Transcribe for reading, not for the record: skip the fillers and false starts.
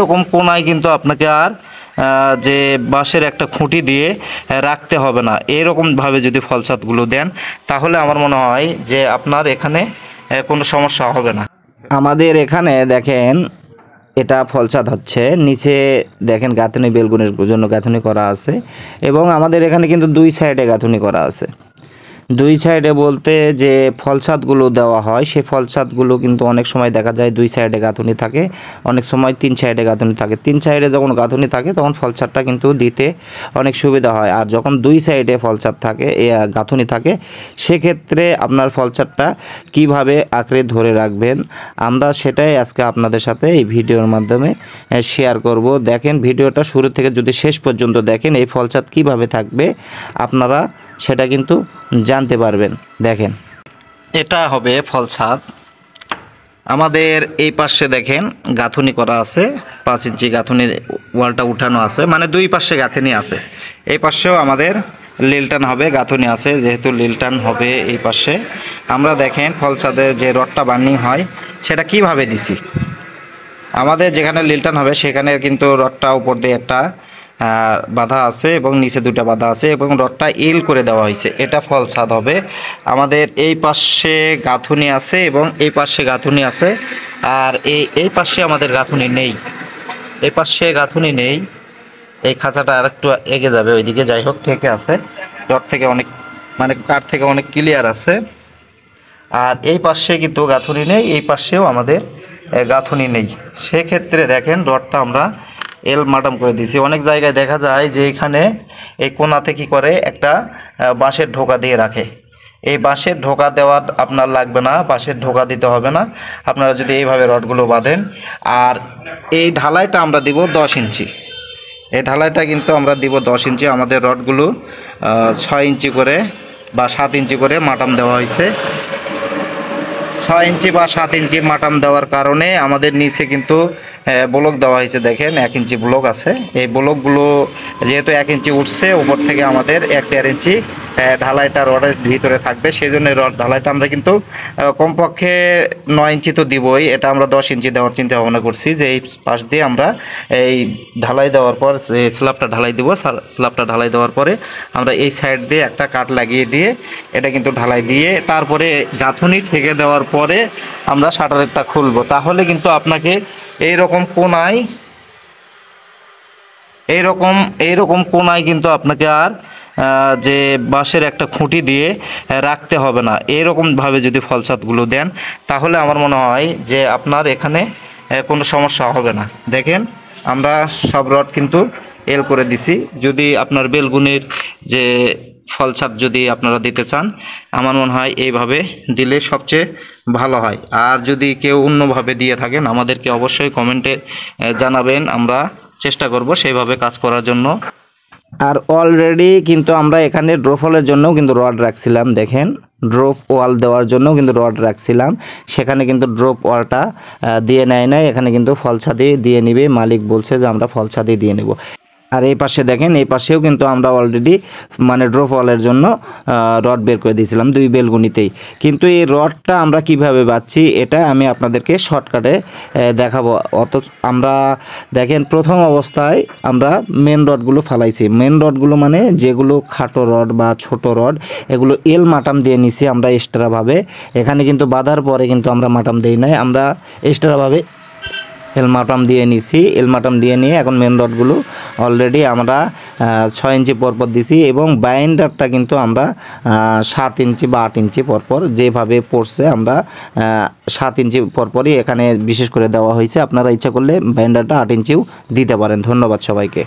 এরকম কোনায় কিন্তু আপনাকে আর যে বাঁশের একটা খুঁটি দিয়ে রাখতে হবে না। এরকমভাবে যদি ফল ছাদগুলো দেন তাহলে আমার মনে হয় যে আপনার এখানে কোনো সমস্যা হবে না। আমাদের এখানে দেখেন এটা ফল ছাদ হচ্ছে, নিচে দেখেন গাঁথনি বেলগুনের জন্য গাঁথনি করা আছে এবং আমাদের এখানে কিন্তু দুই সাইডে গাঁথনি করা আছে। দুই সাইডে বলতে যে ফল ছাদগুলো দেওয়া হয় সেই ফল ছাদগুলো কিন্তু অনেক সময় দেখা যায় দুই সাইডে গাঁথনি থাকে, অনেক সময় তিন সাইডে গাঁথনি থাকে। তিন সাইডে যখন গাঁথনি থাকে তখন ফল ছাদটা কিন্তু দিতে অনেক সুবিধা হয়, আর যখন দুই সাইডে ফল ছাদ থাকে গাঁথনি থাকে সেক্ষেত্রে আপনার ফল ছাদটা কীভাবে আঁকড়ে ধরে রাখবেন আমরা সেটাই আজকে আপনাদের সাথে এই ভিডিওর মাধ্যমে শেয়ার করব। দেখেন ভিডিওটা শুরু থেকে যদি শেষ পর্যন্ত দেখেন এই ফল ছাদ কীভাবে থাকবে আপনারা সেটা কিন্তু জানতে পারবেন। দেখেন এটা হবে ফল ছাদ। আমাদের এই পাশে দেখেন গাঁথনি করা আছে, 5 ইঞ্চি গাঁথনি ওয়ালটা উঠানো আছে, মানে দুই পাশে গাঁথনি আছে। এই পাশেও আমাদের লিলটান হবে, গাঁথনি আছে, যেহেতু লিলটান হবে এই পাশে। আমরা দেখেন ফল ছাদের যে রডটা বার্নিং হয় সেটা কিভাবে দিছি। আমাদের যেখানে লিলটান হবে সেখানে কিন্তু রডটা উপর দিয়ে একটা বাধা আছে এবং নিচে দুটো বাধা আছে এবং রডটা এল করে দেওয়া হয়েছে। এটা ফল ছাদ হবে। আমাদের এই পাশে গাঁথনি আছে এবং এই পাশে গাঁথনি আছে, আর এই পাশে আমাদের গাঁথনি নেই। এই পাশে গাঁথনি নেই, এই খাঁচাটা আর একটু এগিয়ে যাবে ওইদিকে, যাই হোক থেকে আছে, রড থেকে অনেক মানে কাঠ থেকে অনেক ক্লিয়ার আছে। আর এই পাশে কিন্তু গাঁথনি নেই, এই পাশেও আমাদের গাঁথনি নেই। সেক্ষেত্রে দেখেন রডটা আমরা এল মাটাম করে দিয়েছি। অনেক জায়গায় দেখা যায় যে এখানে এই কোনাতে কি করে একটা বাঁশের ঢোকা দিয়ে রাখে। এই বাঁশের ঢোকা দেওয়া আপনার লাগবে না, বাঁশের ঢোকা দিতে হবে না আপনারা যদি এইভাবে রডগুলো বাঁধেন। আর এই ঢালাইটা আমরা দিব 10 ইঞ্চি। এই ঢালাইটা কিন্তু আমরা দিব 10 ইঞ্চি। আমাদের রডগুলো 6 ইঞ্চি করে বা 7 ইঞ্চি করে মাটাম দেওয়া হয়েছে। 6 ইঞ্চি বা 7 ইঞ্চি মাটাম দেওয়ার কারণে আমাদের নিচে কিন্তু ব্লক দেওয়া হয়েছে। দেখেন 1 ইঞ্চি ব্লক আছে। এই ব্লকগুলো যেহেতু 1 ইঞ্চি উঠছে, উপর থেকে আমাদের 1.5 ইঞ্চি ঢালাইটা রডের ভিতরে থাকবে, সেই জন্য রড ঢালাইটা আমরা কিন্তু কমপক্ষে 9 ইঞ্চি তো দিবই। এটা আমরা 10 ইঞ্চি দেওয়ার চিন্তা ভাবনা করছি, যে এই পাশ দিয়ে আমরা এই ঢালাই দেওয়ার পর স্ল্যাবটা ঢালাই দিব। স্ল্যাবটা ঢালাই দেওয়ার পরে আমরা এই সাইড দিয়ে একটা কাঠ লাগিয়ে দিয়ে এটা কিন্তু ঢালাই দিয়ে তারপরে গাঁথনি ঠেকে দেওয়ার পরে আমরা শাটারটা খুলবো। তাহলে কিন্তু আপনাকে এইরকম কোনায় কিন্তু আপনাকে আর যে বাঁশের একটা খুঁটি দিয়ে রাখতে হবে না। এরকমভাবে যদি ফল ছাদগুলো দেন তাহলে আমার মনে হয় যে আপনার এখানে কোনো সমস্যা হবে না। দেখেন আমরা সব রড কিন্তু এল করে দিছি। যদি আপনার বেলগুনির যে ফল ছাদ যদি আপনারা দিতে চান আমার মনে হয় এইভাবে দিলে সবচেয়ে ভালো হয়। আর যদি কেউ অন্যভাবে দিয়ে থাকেন আমাদেরকে অবশ্যই কমেন্টে জানাবেন, আমরা চেষ্টা করব সেইভাবে কাজ করার জন্য। আর অলরেডি কিন্তু আমরা এখানে ড্রপ ওয়ালের জন্য কিন্তু রড রাখছিলাম। দেখেন ড্রপ ওয়াল দেওয়ার জন্য কিন্তু রড রাখছিলাম, সেখানে কিন্তু ড্রপ ওয়ালটা দিয়ে নেয় নাই, এখানে কিন্তু ফল ছাদে দিয়ে নিবে। মালিক বলছে যে আমরা ফল ছাদে দিয়ে নেব। আর এই পাশে দেখেন এই পাশেও কিন্তু আমরা অলরেডি মানে ড্রপ ওয়ালের জন্য রড বের করে দিয়েছিলাম 2 বেলগুনিতেই। কিন্তু এই রডটা আমরা কিভাবে বাঁধছি এটা আমি আপনাদেরকে শর্টকাটে দেখাবো। আমরা দেখেন প্রথম অবস্থায় আমরা মেন রডগুলো ফালাইছি। মেন রডগুলো মানে যেগুলো খাটো রড বা ছোট রড এগুলো এল মাটাম দিয়ে নিছি আমরা এক্সট্রাভাবে। এখানে কিন্তু বাঁধার পরে কিন্তু আমরা মাটাম দেই নাই, আমরা এক্সট্রাভাবে এলমাটাম দিয়ে নিছি। এলমাটাম দিয়ে নিয়ে এখন মেন রডগুলো অলরেডি আমরা 6 ইঞ্চি পরপর দিছি এবং বাইন্ডারটা কিন্তু আমরা 7 ইঞ্চি বা 8 ইঞ্চি পরপর যেভাবে পড়ছে আমরা 7 ইঞ্চি পরপরই এখানে বিশেষ করে দেওয়া হয়েছে। আপনারা ইচ্ছা করলে বাইন্ডারটা 8 ইঞ্চিও দিতে পারেন। ধন্যবাদ সবাইকে।